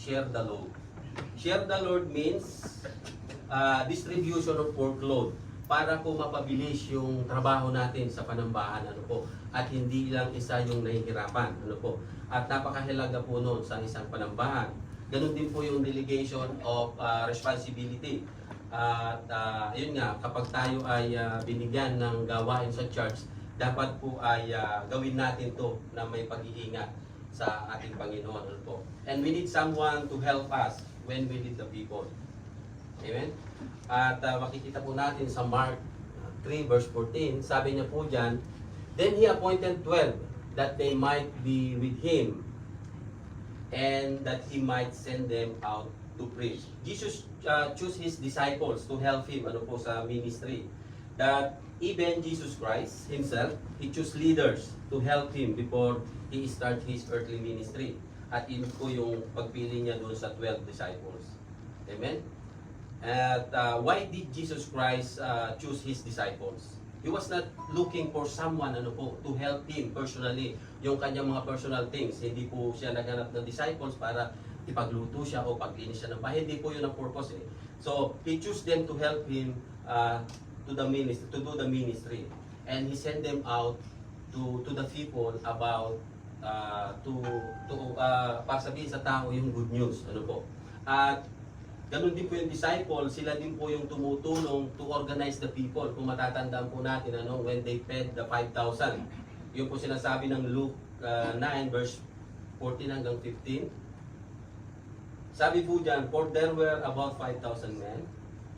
share the load. Share the load means distribution of workload para po mapabilis yung trabaho natin sa panambahan, ano po, at hindi lang isa yung nahihirapan, ano po. At napakahalaga po noon sa isang panambahan. Ganun din po yung delegation of responsibility. At yun nga, kapag tayo ay binigyan ng gawain sa church, dapat po ay gawin natin to na may pag-iingat sa ating Panginoon, ano po. And we need someone to help us when we lead the people. Amen? At makikita po natin sa Mark 3 verse 14, sabi niya po dyan, then he appointed 12 that they might be with him and that he might send them out to preach. Jesus chose his disciples to help him ano po sa ministry. That even Jesus Christ himself, he chose leaders to help him before he start his earthly ministry. At yun po yung pagpili niya doon sa 12 disciples. Amen? At why did Jesus Christ choose his disciples? He was not looking for someone ano po, to help him personally, yung kanyang mga personal things. Hindi po siya naghanap ng disciples para ipagluto siya o paglinis siya ng bahay. Hindi po yun ang purpose. So, he chose them to help him to the ministry, to do the ministry. And he sent them out to the people about para sabihin sa tao yung good news. Ano po. At ganun din po yung disciple, sila din po yung tumutulong to organize the people. Kung matatandaan po natin, when they fed the 5,000. Yun po sinasabi ng Luke 9 verse 14 hanggang 15. Sabi po dyan, for there were about 5,000 men.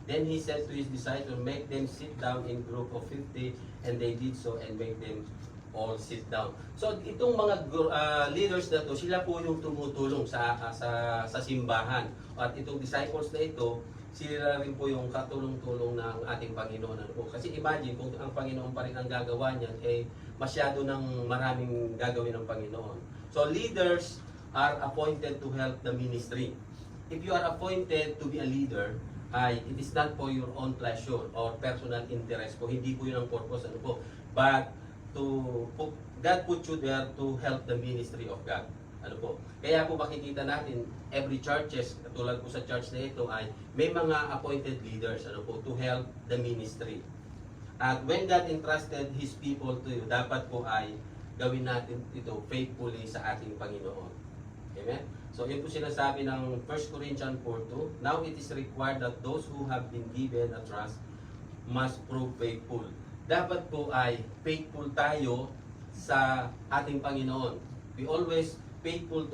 Then he said to his disciples, make them sit down in group of 50, and they did so and make them all sit down. So itong mga leaders na to, sila po yung tumutulong sa simbahan. At itong disciples na ito, sila rin po yung katulong-tulong ng ating Panginoon. Ano po? Kasi imagine kung ang Panginoon pa rin ang gagawa niyan, masyado ng maraming gagawin ng Panginoon. So leaders are appointed to help the ministry. If you are appointed to be a leader, it is not for your own pleasure or personal interest po. Hindi po yun ang purpose. Ano po? But God put you there to help the ministry of God. Ano po? Kaya po makikita natin, every churches, katulad po sa church na ito, ay may mga appointed leaders ano po, to help the ministry. At when God entrusted His people to you, dapat po ay gawin natin ito faithfully sa ating Panginoon. Amen? So yun po sinasabi ng 1 Corinthians 4:2, now it is required that those who have been given a trust must prove faithful. Dapat po ay faithful tayo sa ating Panginoon. We always faithful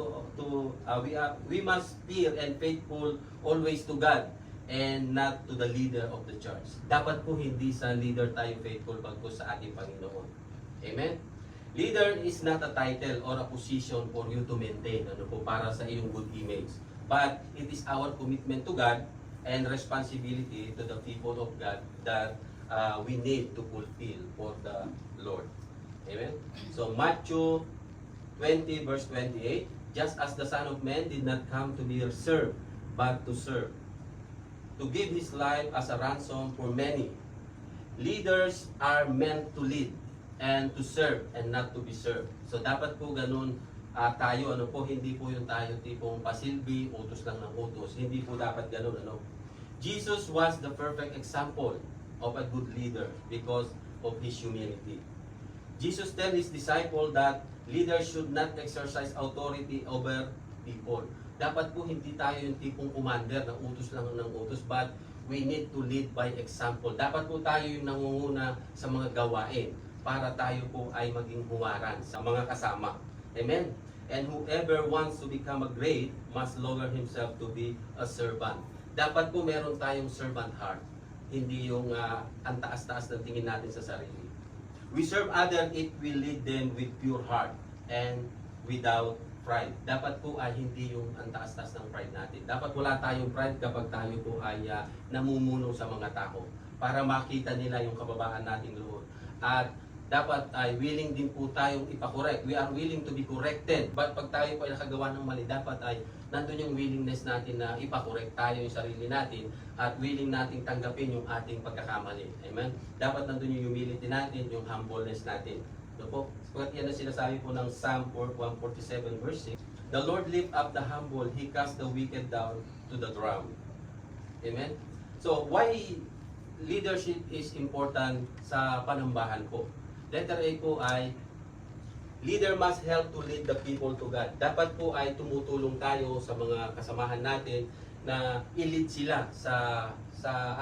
we must fear and faithful always to God and not to the leader of the church. Dapat po hindi sa leader tayo faithful bagkus sa ating Panginoon. Amen? Leader is not a title or a position for you to maintain ano po, para sa iyong good image. But it is our commitment to God and responsibility to the people of God that we need to fulfill for the Lord. Amen? So Matthew 20 verse 28, just as the Son of Man did not come to be served, but to serve, to give His life as a ransom for many. Leaders are meant to lead and to serve and not to be served. So dapat po ganun tayo, ano po, hindi po yung tayo tipong pasilbi, utos lang ng utos. Hindi po dapat ganun, ano. Jesus was the perfect example of a good leader because of His humility. Jesus tell His disciple that leaders should not exercise authority over people. Dapat po hindi tayo yung tipong commander na utos lang ng utos, but we need to lead by example. Dapat po tayo yung nangunguna sa mga gawain para tayo po ay maging huwaran sa mga kasama. Amen? And whoever wants to become a great must lower himself to be a servant. Dapat po meron tayong servant heart. Hindi yung ang taas-taas ng tingin natin sa sarili. We serve others if we lead them with pure heart and without pride. Dapat po ay hindi yung ang taas-taas ng pride natin. Dapat wala tayong pride kapag tayo po ay namumuno sa mga tao para makita nila yung kababaan nating loob. At dapat ay willing din po tayong ipakorek. We are willing to be corrected. But pag tayo po ay nakagawa ng mali, dapat ay nandun yung willingness natin na ipakorek tayo yung sarili natin at willing nating tanggapin yung ating pagkakamali. Amen? Dapat nandun yung humility natin, yung humbleness natin. So po, yan ang sinasabi po ng Psalm 147 verse 6. The Lord lift up the humble, He cast the wicked down to the ground. Amen? So, why leadership is important sa panambahan po? Letter A po ay, leader must help to lead the people to God. Dapat po ay tumutulong tayo sa mga kasamahan natin na i-lead sila sa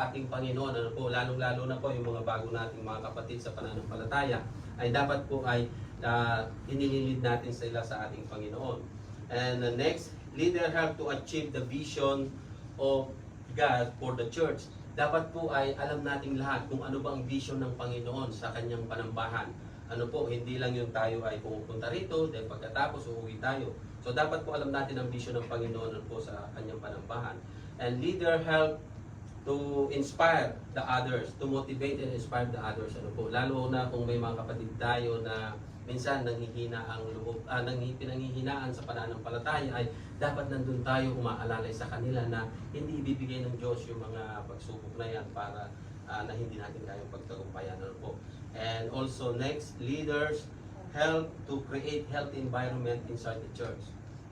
ating Panginoon. Ano po, lalong-lalo na po yung mga bago nating mga kapatid sa pananampalataya, ay dapat po ay inililid natin sila sa ating Panginoon. And next, leader have to achieve the vision of God for the church. Dapat po ay alam nating lahat kung ano ba ang vision ng Panginoon sa kanyang panambahan. Ano po, hindi lang yung tayo ay pumupunta rito, then pagkatapos uuwi tayo. So dapat po alam natin ang vision ng Panginoon po sa kanyang panambahan. And leader help to inspire the others, to motivate and inspire the others. Ano po, lalo na kung may mga kapatid tayo na minsan nanghihina ang loob, pinanghihinaan sa pananampalataya, ay dapat nandun tayo umaalalay sa kanila na hindi ibibigay ng Diyos yung mga pagsubok na yan para na hindi natin kayang pagtagumpayan. Ano po. And also next, leaders help to create healthy environment inside the church.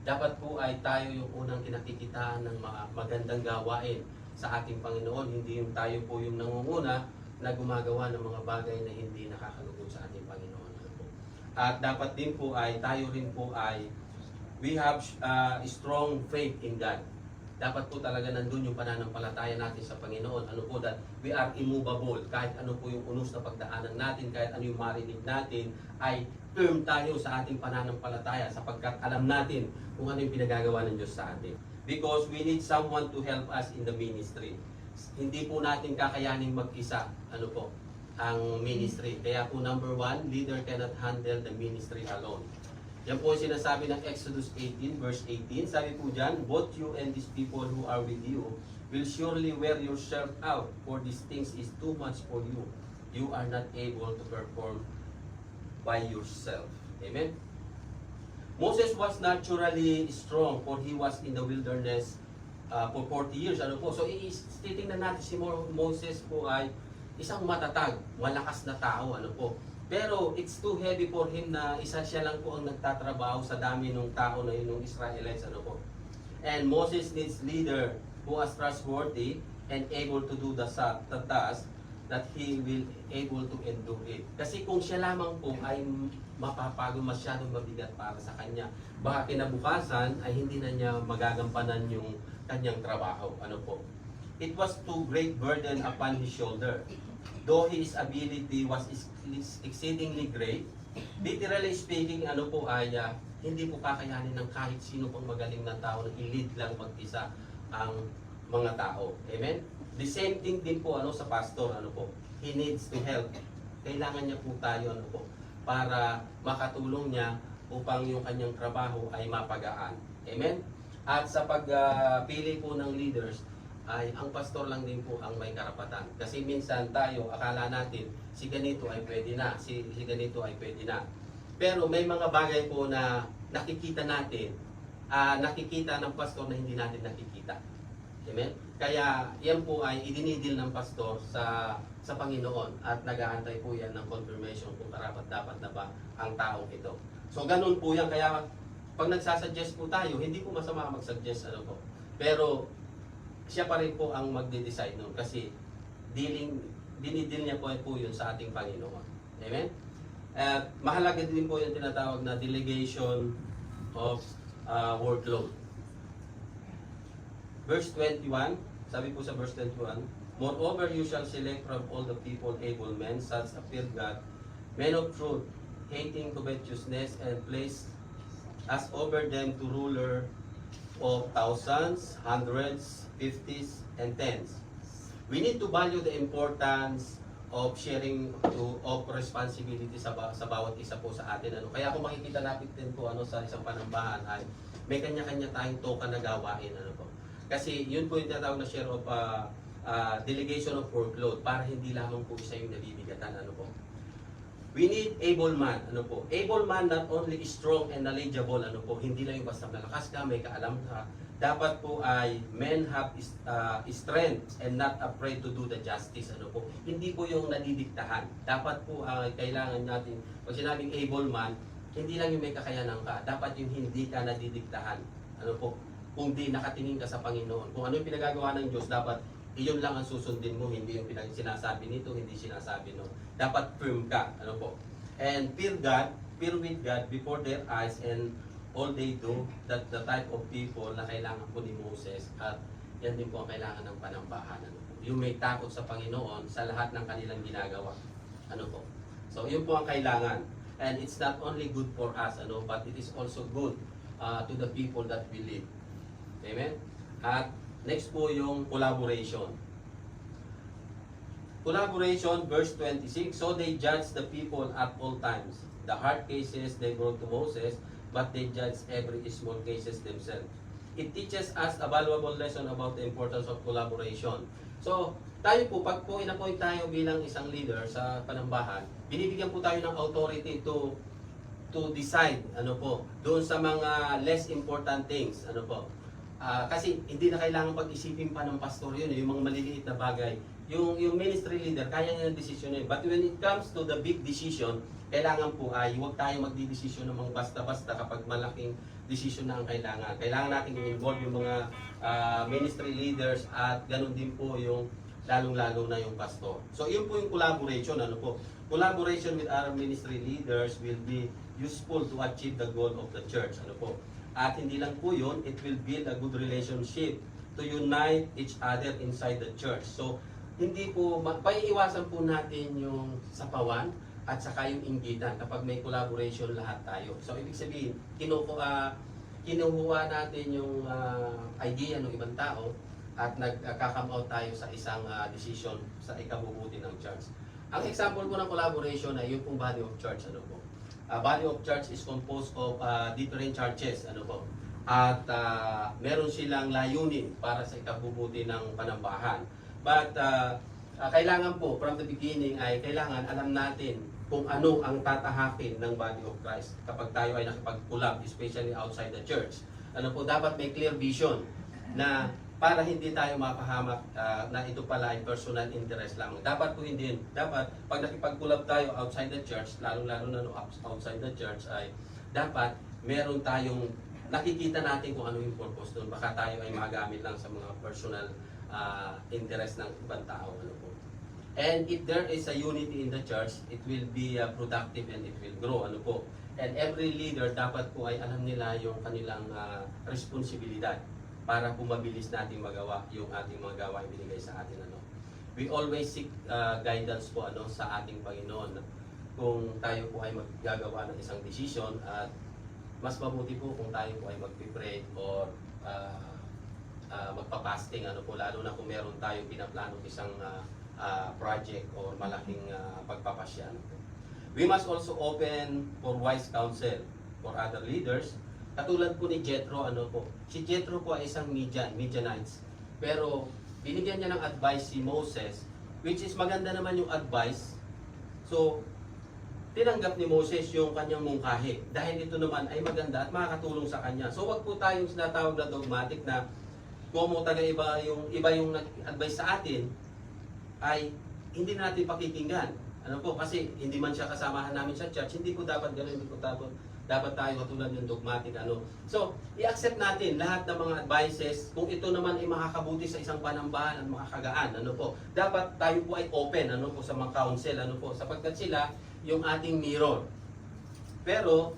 Dapat po ay tayo yung unang kinakikitaan ng mga magandang gawain sa ating Panginoon. Hindi yung tayo po yung nangunguna na gumagawa ng mga bagay na hindi nakakalugod sa ating Panginoon. At dapat din po ay tayo rin po ay we have strong faith in God. Dapat po talaga nandun yung pananampalataya natin sa Panginoon. Ano po, that we are immovable. Kahit ano po yung unos na pagdaanan natin, kahit ano yung marinig natin, ay firm tayo sa ating pananampalataya sapagkat alam natin kung ano yung pinagagawa ng Diyos sa atin. Because we need someone to help us in the ministry. Hindi po natin kakayanin mag-isa, ano po, ang ministry. Kaya po number 1, leader cannot handle the ministry alone. Yan po sinasabi ng Exodus 18 verse 18. Sabi po dyan, both you and these people who are with you will surely wear yourself out, for these things is too much for you. You are not able to perform by yourself. Amen? Moses was naturally strong, for he was in the wilderness for 40 years. Ano po? So, titingnan natin si Moses po ay isang matatag, malakas na tao, ano po. Pero it's too heavy for him na isa siya lang po ang nagtatrabaho sa dami ng tao na yun, ng Israelites, ano po. And Moses needs leader who is trustworthy and able to do the task that he will able to endure it. Kasi kung siya lamang po ay mapapagod, masyadong mabigat para sa kanya, baka kinabukasan ay hindi na niya magagampanan yung kanyang trabaho, ano po. It was too great burden upon his shoulder. Though his ability was exceedingly great, literally speaking, ano po ay hindi po kakayanin ng kahit sino pang magaling na tao na i-lead lang mag-isa ang mga tao. Amen? The same thing din po sa pastor, ano po. He needs to help. Kailangan niya po tayo, ano po, para makatulong niya upang yung kanyang trabaho ay mapagaan. Amen? At sa pagpili po ng leaders, ay ang pastor lang din po ang may karapatan. Kasi minsan tayo, akala natin, si ganito ay pwede na, si ganito ay pwede na. Pero may mga bagay po na nakikita natin, nakikita ng pastor na hindi natin nakikita. Amen? Kaya yan po ay idinidil ng pastor sa Panginoon at nag-aantay po yan ng confirmation kung karapat-dapat na ba ang taong ito. So ganun po yan. Kaya pag nagsasuggest po tayo, hindi po masama mag-suggest, ano po. Pero siya pa rin po ang magde-decide nun kasi dinidil niya po yun sa ating Panginoon. Amen? Mahalaga din po yung tinatawag na delegation of workload. Verse 21, sabi po sa verse 21, moreover, you shall select from all the people able men, such as fear God, men of truth, hating covetousness, and place as over them to ruler of thousands, hundreds, fifties, and tens. We need to value the importance of sharing of responsibility sa bawat isa po sa atin. Kaya kung makikita natin din po sa isang panambahan ay may kanya-kanya tayong toka na gawain. Po. Kasi yun po yung tinatawag na share of delegation of workload para hindi lamang po isa yung nabibigatan. Po. We need able man. Po. Able man not only is strong and knowledgeable. Po. Hindi lang yung basta malakas ka, may kaalam ka. Dapat po ay men have strength and not afraid to do the justice. Po. Hindi po yung nadidiktahan. Dapat po kailangan natin, pag sinabing able man, hindi lang yung may kakayanan ka, dapat yung hindi ka nadidiktahan. Ano po? Kung di nakatingin ka sa Panginoon. Kung ano yung pinagagawa ng Diyos, dapat iyon lang ang susundin mo, hindi yung sinasabi nito, hindi sinasabi no. Dapat firm ka. Ano po? And fear God, fear with God before their eyes, and all they do, that the type of people na kailangan po ni Moses, at yan din po ang kailangan ng panambahan. Ano po? Yung may takot sa Panginoon sa lahat ng kanilang ginagawa. Ano po? So, yun po ang kailangan. And it's not only good for us, ano, but it is also good to the people that we live. Amen? At next po yung collaboration. Collaboration, verse 26. So they judged the people at all times. The hard cases they brought to Moses, but they judged every small cases themselves. It teaches us a valuable lesson about the importance of collaboration. So, tayo po, pag po in-appoint tayo bilang isang leader sa panambahan, binibigyan po tayo ng authority to decide, ano po, doon sa mga less important things, ano po. Kasi hindi na kailangan pag-isipin pa ng pastor yun, yung mga maliliit na bagay. Yung ministry leader, kaya niya ng desisyon yun. But when it comes to the big decision, kailangan po ay huwag tayo magdidesisyon ng mga basta-basta kapag malaking desisyon na ang kailangan. Kailangan natin i-involve yung mga ministry leaders, at ganun din po yung lalong-lalo na yung pastor. So, yun po yung collaboration. Ano po? Collaboration with our ministry leaders will be useful to achieve the goal of the church. Ano po? At hindi lang po yun, it will build a good relationship to unite each other inside the church. So, hindi po, paiiwasan po natin yung sapawan at saka yung inggitan kapag may collaboration lahat tayo. So, ibig sabihin, kinuha natin yung idea ng ibang tao, at nagka-come out tayo sa isang decision sa ikabubuti ng church. Ang example po ng collaboration ay yung pong body of church. Ano po? Body of church is composed of different churches. Ano po? At meron silang layunin para sa ikabubuti ng panambahan. But kailangan po, from the beginning ay kailangan alam natin kung ano ang tatahakin ng body of Christ kapag tayo ay nakipag-collab, especially outside the church. Ano po? Dapat may clear vision na para hindi tayo mapahamak na ito pala ay personal interest lamang. Dapat po hindi. Dapat pag nakipag-collab tayo outside the church, lalo-lalo na outside the church, ay dapat meron tayong nakikita natin kung ano yung purpose doon. Baka tayo ay magamit lang sa mga personal interest ng ibang tao. Ano po. And if there is a unity in the church, it will be productive and it will grow. Ano po. And every leader dapat po ay alam nila yung kanilang responsibilidad para po mabilis natin magawa yung ating mga gawain binigay sa atin. Ano. We always seek guidance po sa ating Panginoon kung tayo po ay maggagawa ng isang decision, at mas mabuti po kung tayo po ay mag-pray or magpa-fasting, lalo na kung meron tayong pinaplano isang project or malaking pagpapasya. We must also open for wise counsel for other leaders. Katulad po ni Jethro, si Jethro po ay isang Midianites. Pero binigyan niya ng advice si Moses, which is maganda naman yung advice. So, tinanggap ni Moses yung kanyang mungkahi dahil ito naman ay maganda at makakatulong sa kanya. So, wag po tayong sinatawag na dogmatic na kung iba yung nag-advise sa atin, ay hindi natin pakikinggan. Kasi hindi man siya kasamahan namin sa church, hindi po dapat gano'n, hindi po dapat tayo katulad ng dogmatic. So, i-accept natin lahat ng mga advices kung ito naman ay makakabuti sa isang panambahan at makakagaan. Dapat tayo po ay open sa mga counsel, sapagkat sila yung ating mirror. Pero,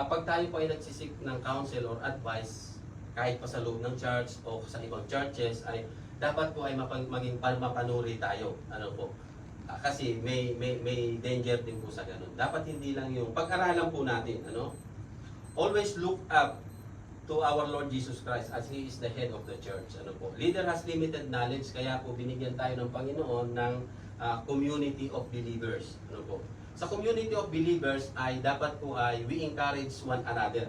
pag tayo po ay nagsisik ng counsel or advice, kahit pa sa loob ng church o sa ibang churches, ay dapat po ay maging mapanuri tayo. Kasi may danger din po sa ganun. Dapat hindi lang yung pag-aralan po natin, Always look up to our Lord Jesus Christ as He is the head of the church. Leader has limited knowledge, kaya po binigyan tayo ng Panginoon ng community of believers. Sa community of believers ay dapat po ay we encourage one another.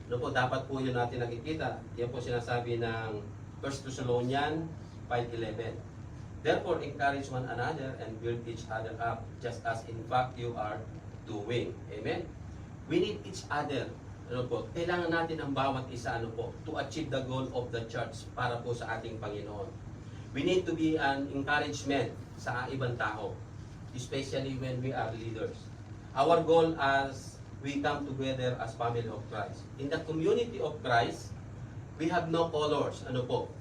Dapat po yun natin nakikita. Yan po sinasabi ng 1 Thessalonians 5:11. Therefore, encourage one another and build each other up, just as in fact you are doing. Amen? We need each other. Kailangan natin ang bawat isa to achieve the goal of the church para po sa ating Panginoon. We need to be an encouragement sa ibang tao, especially when we are leaders. Our goal as we come together as family of Christ. In the community of Christ, we have no colors. Ano po?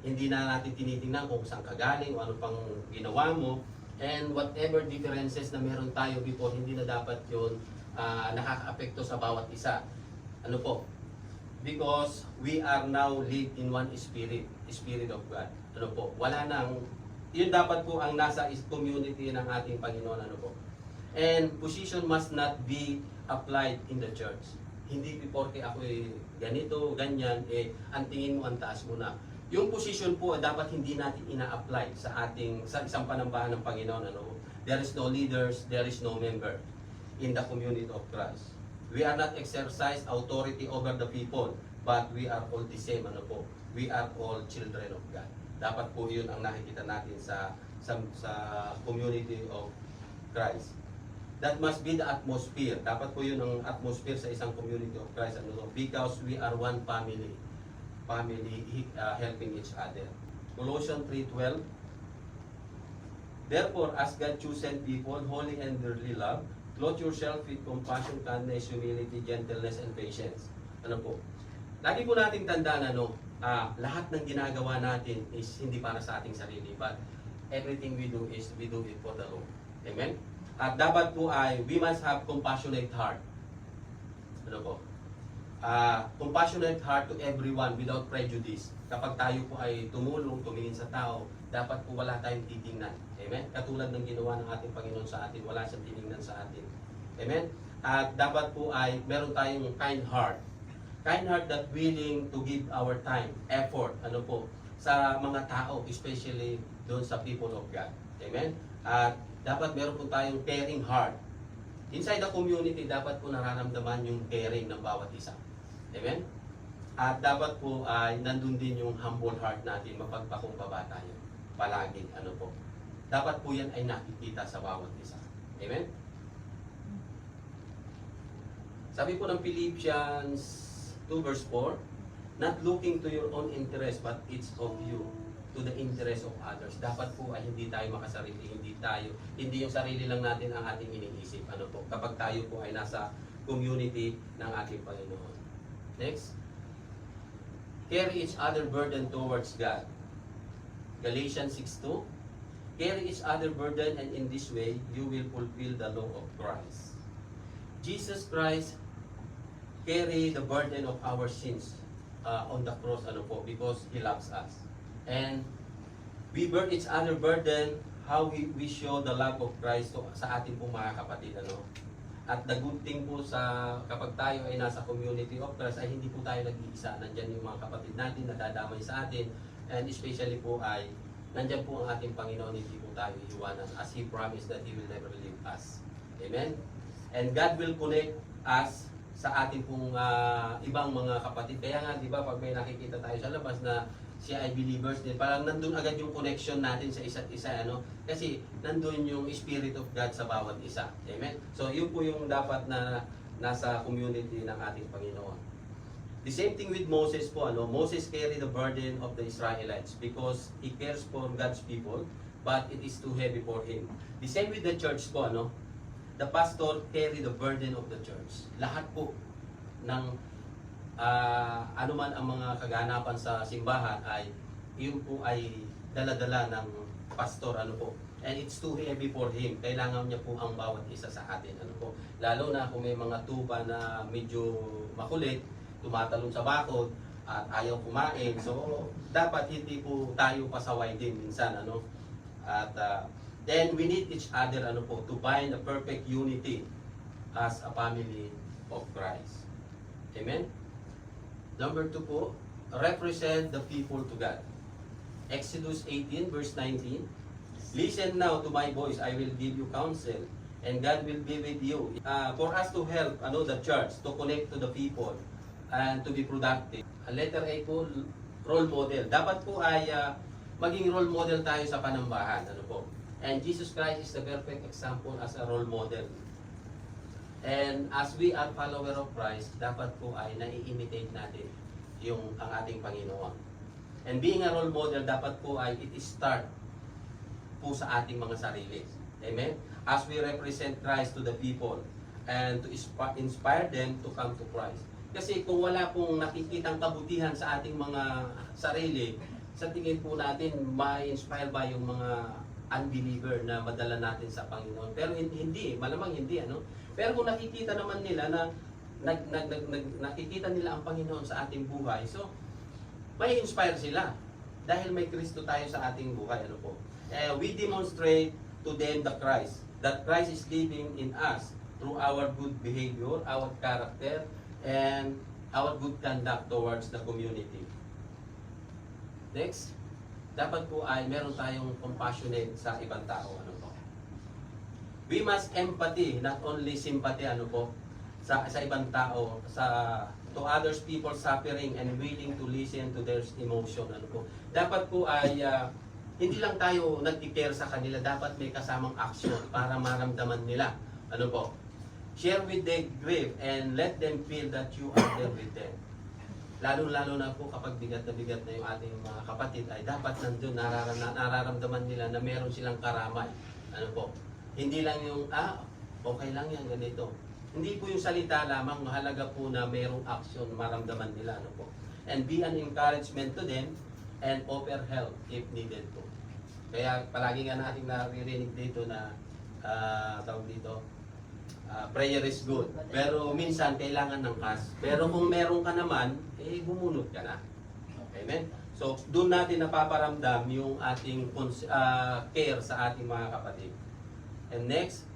Hindi na natin tinitingnan kung saan ka galing o ano pang ginawa mo. And whatever differences na meron tayo before, hindi na dapat yun nakaka-apekto sa bawat isa. Ano po? Because we are now live in one spirit, Spirit of God. Ano po? Wala nang, yun dapat po ang nasa community ng ating Panginoon. Ano po? And position must not be applied in the church. Hindi porke ako ganito, ganyan, ang tingin mo, ang taas mo na. Yung position po dapat hindi natin ina-apply sa isang panambahan ng Panginoon. Ano? There is no leaders, there is no member in the community of Christ. We are not exercise authority over the people, but we are all the same. Ano po? We are all children of God. Dapat po yun ang nakikita natin sa community of Christ. That must be the atmosphere. Dapat po yun ang atmosphere sa isang community of Christ. Ano? Because we are one family. Helping each other. Colossians 3:12. Therefore, as God chosen people, holy and dearly loved, clothe yourself with compassion, kindness, humility, gentleness, and patience. Ano po? Lagi po nating tandaan, lahat ng ginagawa natin is hindi para sa ating sarili, but everything we do is we do it for the Lord. Amen? At dapat po ay we must have compassionate heart. Ano po? Compassionate heart to everyone without prejudice. Kapag tayo po ay tumulong, tumingin sa tao, dapat po wala tayong titingnan. Amen? Katulad ng ginawa ng ating Panginoon sa atin, wala siyang tiningnan sa atin. Amen? At dapat po ay meron tayong kind heart. Kind heart that willing to give our time, effort, ano po, sa mga tao, especially doon sa people of God. Amen? At dapat meron po tayong caring heart. Inside the community, dapat po nararamdaman yung caring ng bawat isa. Amen? At dapat po ay nandun din yung humble heart natin, mapagpakumbaba tayo. Palagi, ano po. Dapat po yan ay nakikita sa bawat isa. Amen? Sabi po ng Philippians 2 verse 4, not looking to your own interest, but it's of you, to the interest of others. Dapat po ay hindi tayo makasarili, hindi yung sarili lang natin ang ating iniisip. Ano po, kapag tayo po ay nasa community ng ating Panginoon. Next. Carry each other burden towards God. Galatians 6:2. Carry each other burden, and in this way, you will fulfill the law of Christ. Jesus Christ carry the burden of our sins on the cross, ano po, because He loves us. And we bear each other burden, how we show the love of Christ sa ating pong mga kapatid, ano. At the good thing po kapag tayo ay nasa community of Christ ay hindi po tayo nag-iisa. Nandyan yung mga kapatid natin na dadamay sa atin, and especially po ay nandyan po ang ating Panginoon, hindi po tayo iiwanan as He promised that He will never leave us. Amen? And God will connect us sa ating pong ibang mga kapatid. Kaya nga, di ba, pag may nakikita tayo sa labas na siya ay believers din, parang nandun agad yung connection natin sa isa't isa, ano? Kasi nandun yung Spirit of God sa bawat isa. Amen? So, yun po yung dapat na nasa community ng ating Panginoon. The same thing with Moses po, ano? Moses carried the burden of the Israelites because he cares for God's people, but it is too heavy for him. The same with the church po, ano? The pastor carry the burden of the church. Lahat po ng ano man ang mga kaganapan sa simbahan ay yun po ay dala-dala ng pastor, ano po. And it's too heavy for him. Kailangan niya po ang bawat isa sa atin, ano po. Lalo na kung may mga tupa na medyo makulit, tumatalon sa bakod at ayaw kumain. So dapat hindi po tayo pasaway din minsan, ano. At then we need each other, ano po, to bind a perfect unity as a family of Christ. Amen? Number 2 po, represent the people to God. Exodus 18 verse 19. Listen now to my voice, I will give you counsel, and God will be with you. For us to help the church, to connect to the people, and to be productive. Letter A po, role model. Dapat po ay maging role model tayo sa panambahan. Ano po? And Jesus Christ is the perfect example as a role model. And as we are follower of Christ, dapat po ay nai-imitate natin ang ating Panginoon. And being a role model, dapat po ay it is start po sa ating mga sarili. Amen? As we represent Christ to the people, and to inspire them to come to Christ. Kasi kung wala pong nakikitang kabutihan sa ating mga sarili, sa tingin po natin, ma-inspire ba yung mga unbeliever na madala natin sa Panginoon? Pero hindi, malamang hindi, ano? Pero kung nakikita naman nila na nakikita nila ang Panginoon sa ating buhay, so may inspire sila dahil may Kristo tayo sa ating buhay, ano po? We demonstrate to them the Christ, that Christ is living in us through our good behavior, our character, and our good conduct towards the community. Next, dapat po ay meron tayong compassionate sa ibang tao, ano po? We must empathy, not only sympathy, ano po, sa ibang tao, to others people suffering and willing to listen to their emotion, ano po. Dapat po ay hindi lang tayo nag-care sa kanila, dapat may kasamang action para maramdaman nila, ano po. Share with them grief and let them feel that you are there with them. Lalo-lalo na po kapag bigat na yung ating mga kapatid ay dapat nandun, nararamdaman nila na meron silang karamay. Ano po? Hindi lang yung, okay lang yan, ganito. Hindi po yung salita lamang, mahalaga po na merong action, maramdaman nila. Ano po? And be an encouragement to them and offer help if needed po. Kaya palagi nga natin naririnig dito na, tawag dito, prayer is good. Pero minsan kailangan ng cash. Pero kung meron ka naman, bumunot ka na. Amen? So, doon natin napaparamdam yung ating care sa ating mga kapatid. And next,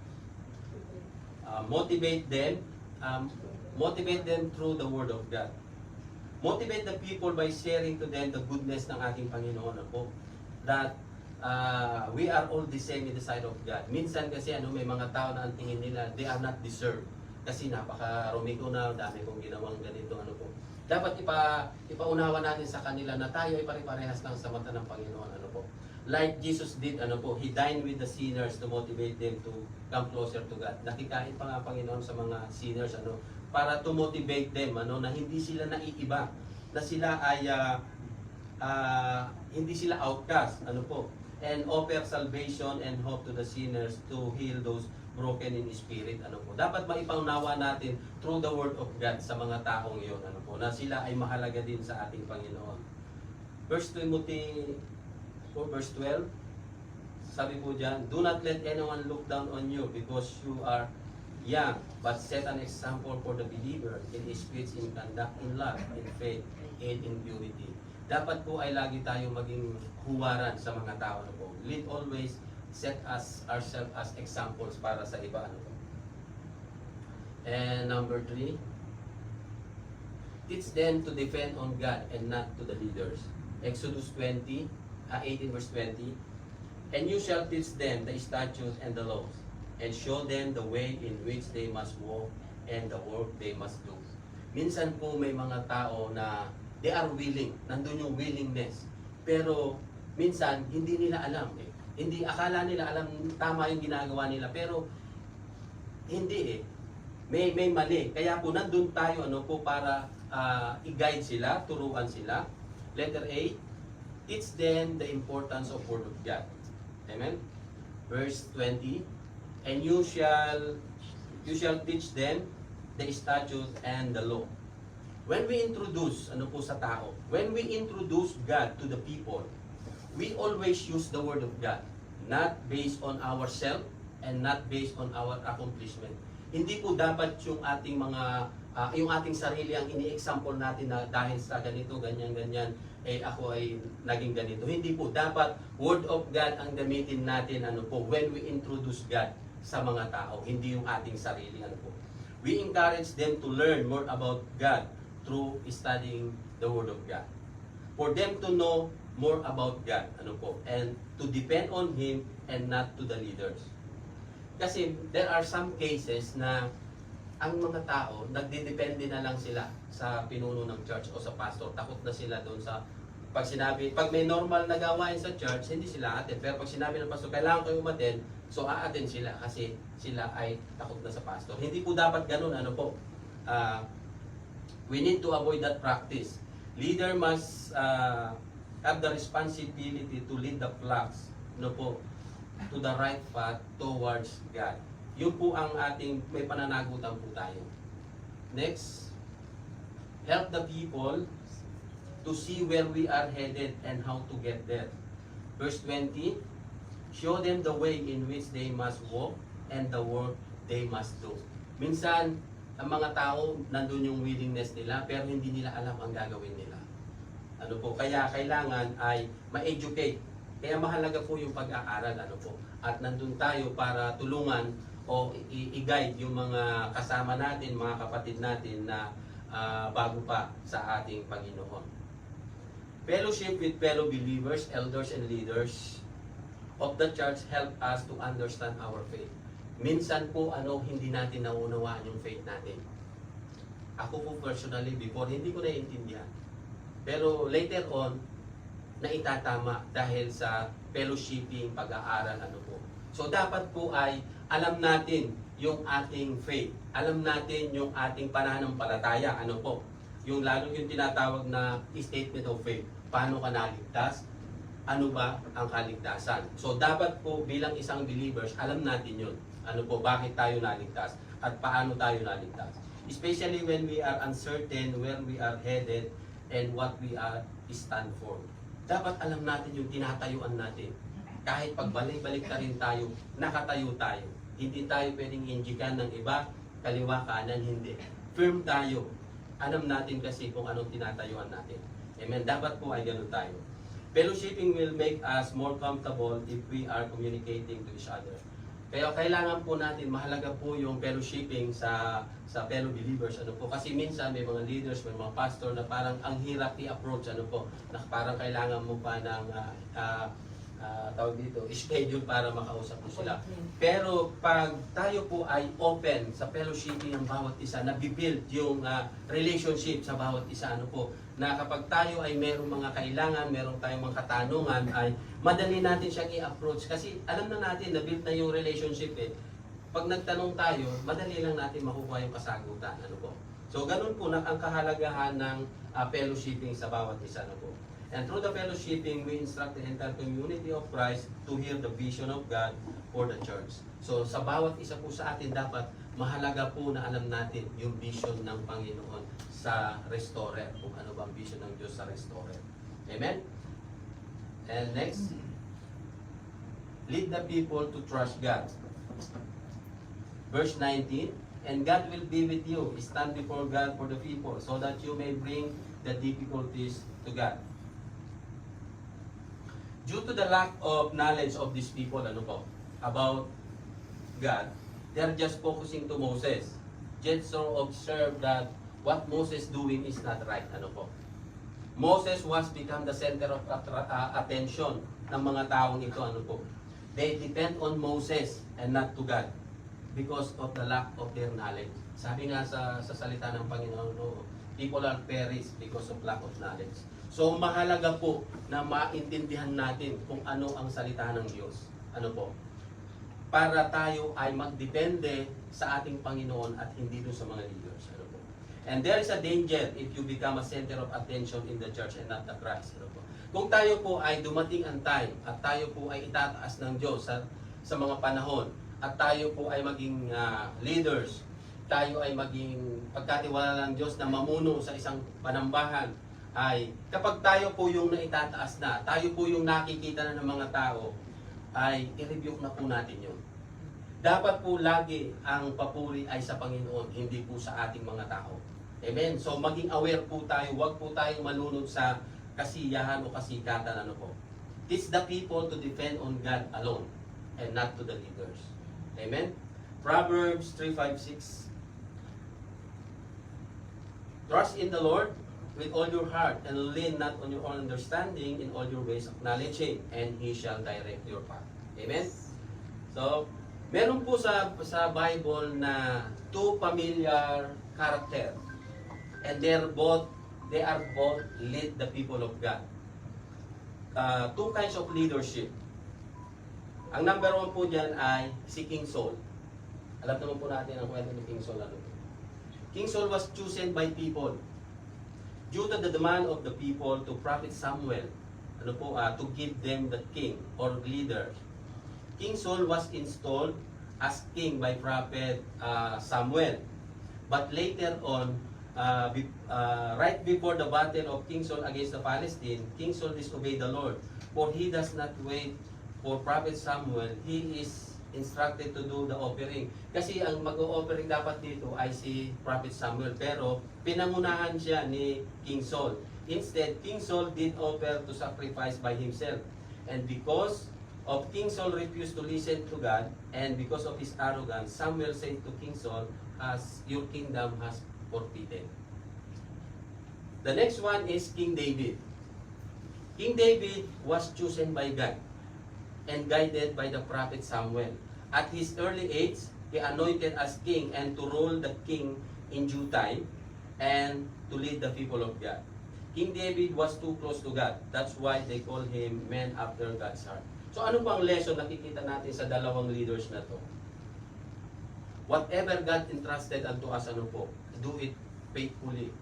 motivate them through the Word of God. Motivate the people by sharing to them the goodness ng ating Panginoon po. That we are all the same in the sight of God. Minsan kasi may mga tao na ang tingin nila, they are not deserved. Kasi napaka-rumi ko na, dami kong ginawang ganito, ano po. Dapat ipaunawa natin sa kanila na tayo ay pare-parehas lang sa mata ng Panginoon, ano po. Like Jesus did, ano po, He dined with the sinners to motivate them to come closer to God. Nakikain pa nga Panginoon sa mga sinners, ano, para to motivate them, ano, na hindi sila naiiba, na sila ay hindi sila outcast, ano po, and offer salvation and hope to the sinners to heal those broken in spirit, ano po. Dapat maipaunawa natin through the Word of God sa mga taong iyon, ano po, na sila ay mahalaga din sa ating Panginoon. 1 Timothy 4 verse 12, sabi po dyan, do not let anyone look down on you because you are young, but set an example for the believer in speech, in conduct, in love, in faith, and in purity. Dapat po ay lagi tayong maging huwaran sa mga tao, ano po. Let always set ourselves as examples para sa iba, ano po. And number 3, teach them to depend on God and not to the leaders. Exodus 18 verse 20, and you shall teach them the statutes and the laws, and show them the way in which they must walk and the work they must do. Minsan po may mga tao na they are willing, nandun yung willingness, pero minsan hindi nila alam eh. Hindi, akala nila alam tama yung ginagawa nila, pero hindi eh. May mali. Kaya po nandun tayo, ano po, para i-guide sila, turuan sila. Letter A, teach them the importance of Word of God. Amen? Verse 20, and you shall teach them the statutes and the law. When we introduce, ano po sa tao, when we introduce God to the people, we always use the Word of God, not based on ourselves and not based on our accomplishment. Hindi po dapat yung ating yung ating sarili ang ini-example natin na dahil sa ganito, ganyan, ako ay naging ganito. Hindi po. Dapat Word of God ang gamitin natin, ano po, when we introduce God sa mga tao, hindi yung ating sarili, ano po. We encourage them to learn more about God through studying the Word of God. For them to know more about God, ano po, and to depend on Him and not to the leaders. Kasi there are some cases na ang mga tao, nagdidepende na lang sila sa pinuno ng church o sa pastor. Takot na sila doon sa pag may normal na gawain sa church, hindi sila attend. Pero pag sinabi ng pastor, kailangan kayo umattend, so a-attend sila kasi sila ay takot na sa pastor. Hindi po dapat ganun, ano po. We need to avoid that practice. Leader must have the responsibility to lead the flocks, ano po, to the right path towards God. Yun po ang ating, may pananagutan po tayo. Next, help the people to see where we are headed and how to get there. Verse 20, show them the way in which they must walk and the work they must do. Minsan, ang mga tao, nandun yung willingness nila, pero hindi nila alam ang gagawin nila. Ano po, kaya kailangan ay ma-educate. Kaya mahalaga po yung pag-aaral, ano po. At nandun tayo para tulungan o i-guide yung mga kasama natin, mga kapatid natin na bago pa sa ating Panginoon. Fellowship with fellow believers, elders, and leaders of the church help us to understand our faith. Minsan po, hindi natin naunawaan yung faith natin. Ako po personally, before, hindi ko naiintindihan. Pero later on, naitatama dahil sa fellowshipping, pag-aaral, po. So, dapat po ay alam natin yung ating faith. Alam natin yung ating pananampalataya, po. Yung lalo yung tinatawag na statement of faith. Paano ka naligtas? Ano ba ang kaligtasan? So, dapat po bilang isang believers, alam natin yun. Bakit tayo naligtas? At paano tayo naligtas? Especially when we are uncertain where we are headed and what we are stand for. Dapat alam natin yung tinatayuan natin. Kahit pagbalik-balik ka rin tayo, nakatayo tayo. Hindi tayo pwedeng injikan ng iba, kaliwa, kanan, hindi. Firm tayo. Alam natin kasi kung anong tinatayuan natin. Amen. Dapat po ay ganun tayo. Fellowshipping will make us more comfortable if we are communicating to each other. Kaya kailangan po natin, mahalaga po yung fellowshipping sa fellow believers. Kasi minsan may mga leaders, may mga pastor na parang ang hirap i-approach. Na parang kailangan mo pa ng tawag dito, schedule para makausap mo sila. Pero pag tayo po ay open sa fellowshipping ng bawat isa, nabibuild yung relationship sa bawat isa, na kapag tayo ay merong mga kailangan, merong tayong mga katanungan, ay madali natin siyang i-approach. Kasi alam na natin, na-build na yung relationship Pag nagtanong tayo, madali lang natin makukuha yung kasagutan. So, ganun po ang kahalagahan ng fellowshipping sa bawat isa. And through the fellowshipping, we instruct the entire community of Christ to hear the vision of God for the church. So, sa bawat isa po sa atin, dapat mahalaga po na alam natin yung vision ng Panginoon sa restorer. Kung ano ba ang vision ng Diyos sa restorer. Amen? And next, lead the people to trust God. Verse 19, and God will be with you. Stand before God for the people so that you may bring the difficulties to God. Due to the lack of knowledge of these people, about God, they are just focusing to Moses. Jethro observed that what Moses doing is not right. Moses was become the center of attention ng mga taong ito. They depend on Moses and not to God because of the lack of their knowledge. Sabi nga sa salita ng Panginoon, people are perished because of lack of knowledge. So, mahalaga po na maintindihan natin kung ano ang salita ng Diyos. Para tayo ay magdepende sa ating Panginoon at hindi doon sa mga leaders. And there is a danger if you become a center of attention in the church and not the Christ. Kung tayo po ay dumating ang time at tayo po ay itataas ng Diyos sa mga panahon at tayo po ay maging leaders, tayo ay maging pagkatiwala ng Diyos na mamuno sa isang panambahan, ay kapag tayo po yung naitataas na, tayo po yung nakikita na ng mga tao, ay i-review na po natin yun. Dapat po lagi ang papuri ay sa Panginoon, hindi po sa ating mga tao. Amen? So maging aware po tayo, huwag po tayong malunod sa kasiyahan o kasikatan. Teach the people to depend on God alone and not to the leaders. Amen? Proverbs 3:5-6. Trust in the Lord with all your heart and lean not on your own understanding, in all your ways acknowledge Him and He shall direct your path. Amen? So, meron po sa Bible na two familiar character and they are both lead the people of God. Two kinds of leadership. Ang number one po dyan ay si King Saul. Alam naman po natin ang kwento ni King Saul. King Saul was chosen by people due to the demand of the people to prophet Samuel, to give them the king or leader. King Saul was installed as king by prophet Samuel. But later on, right before the battle of King Saul against the Palestine, King Saul disobeyed the Lord. For he does not wait for prophet Samuel, he is instructed to do the offering. Kasi ang mag-o-offering dapat dito ay si prophet Samuel. Pero pinangunahan siya ni King Saul. Instead, King Saul did offer to sacrifice by himself. And because of King Saul refused to listen to God, and because of his arrogance, Samuel said to King Saul, "As your kingdom has forfeited." The next one is King David. King David was chosen by God and guided by the prophet Samuel. At his early age, he anointed as king and to rule the king in due time and to lead the people of God. King David was too close to God. That's why they call him man after God's heart. So ano pang lesson nakikita natin sa dalawang leaders na to? Whatever God entrusted unto us, ano po, do it faithfully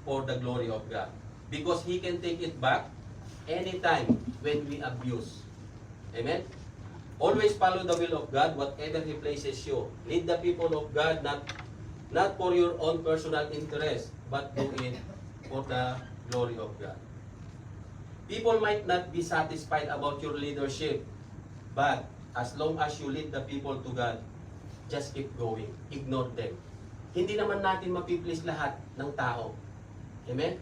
for the glory of God. Because He can take it back anytime when we abuse. Amen? Always follow the will of God, whatever He places you. Lead the people of God, not for your own personal interest, but do it for the glory of God. People might not be satisfied about your leadership, but as long as you lead the people to God, just keep going. Ignore them. Hindi naman natin mapiplease lahat ng tao. Amen?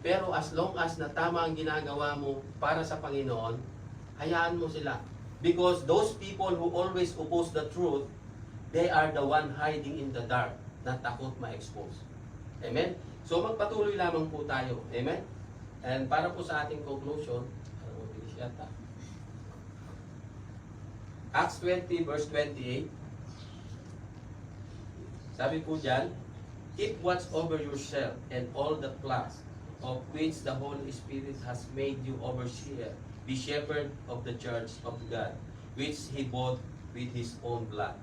Pero as long as na tama ang ginagawa mo para sa Panginoon, hayaan mo sila. Because those people who always oppose the truth, they are the one hiding in the dark na takot ma-expose. Amen? So magpatuloy lamang po tayo. Amen? And para po sa ating conclusion, Acts 20 verse 28, sabi po dyan, keep watch over yourself and all the flocks of which the Holy Spirit has made you overseer. Be shepherd of the church of God, which He bought with His own blood.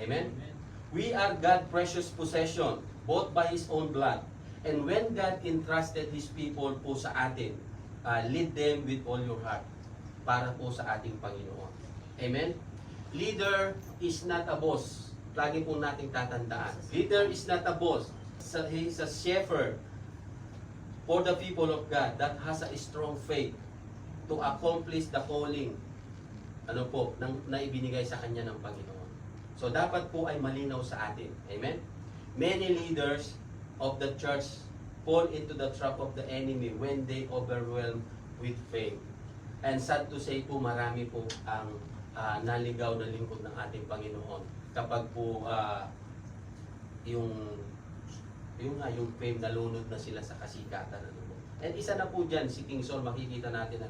Amen? We are God's precious possession, bought by His own blood. And when God entrusted His people po sa atin, lead them with all your heart para po sa ating Panginoon. Amen? Leader is not a boss. Lagi po nating tatandaan. Leader is not a boss. He is a shepherd for the people of God that has a strong faith to accomplish the calling na ibinigay sa kanya ng Panginoon. So dapat po ay malinaw sa atin. Amen? Many leaders of the church fall into the trap of the enemy when they overwhelm with fame. And sad to say po, marami po ang naligaw na lingkod ng ating Panginoon kapag po yung fame nalunod na sila sa kasikatan. And isa na po dyan, si King Saul, makikita natin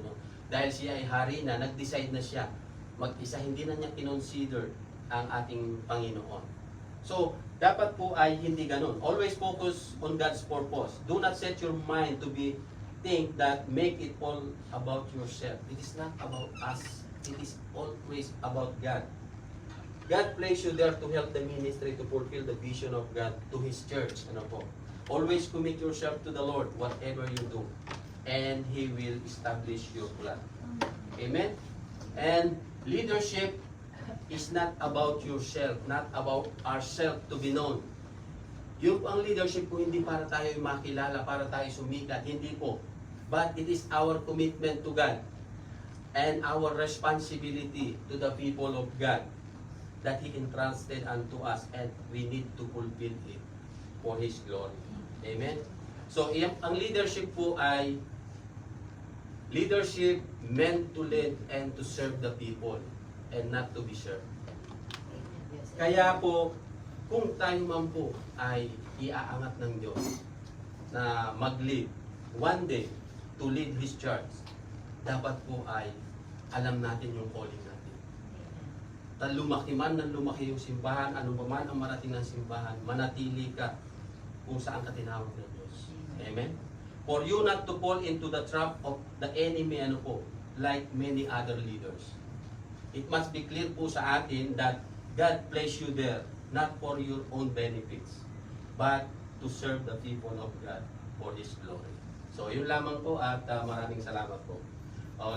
dahil siya ay hari na, nag-decide na siya mag-isa, hindi na niya kinonsider ang ating Panginoon. So, dapat po ay hindi ganun. Always focus on God's purpose. Do not set your mind to think that make it all about yourself. It is not about us. It is always about God. God placed you there to help the ministry to fulfill the vision of God to His church. Always commit yourself to the Lord, whatever you do. And He will establish your plan. Amen? And leadership is not about yourself, not about ourselves to be known. Yung ang leadership po hindi para tayo makilala, para tayo sumikat, hindi po. But it is our commitment to God and our responsibility to the people of God that He entrusted unto us, and we need to fulfill it for His glory. Amen? So, ang leadership po ay leadership meant to lead and to serve the people and not to be served. Kaya po, kung tayo man po ay iaangat ng Diyos na mag-lead one day to lead His church, dapat po ay alam natin yung calling natin. Lumaki man ng lumaki yung simbahan, ano pa man ang marating ng simbahan, manatili ka kung saan ka tinawag ng Diyos. Amen? For you not to fall into the trap of the enemy, like many other leaders. It must be clear po sa atin that God placed you there not for your own benefits, but to serve the people of God for His glory. So, yun lamang po at maraming salamat po.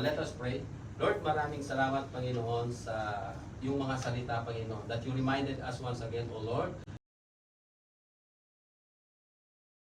Let us pray. Lord, maraming salamat, Panginoon, sa yung mga salita, Panginoon, that you reminded us once again, O Lord,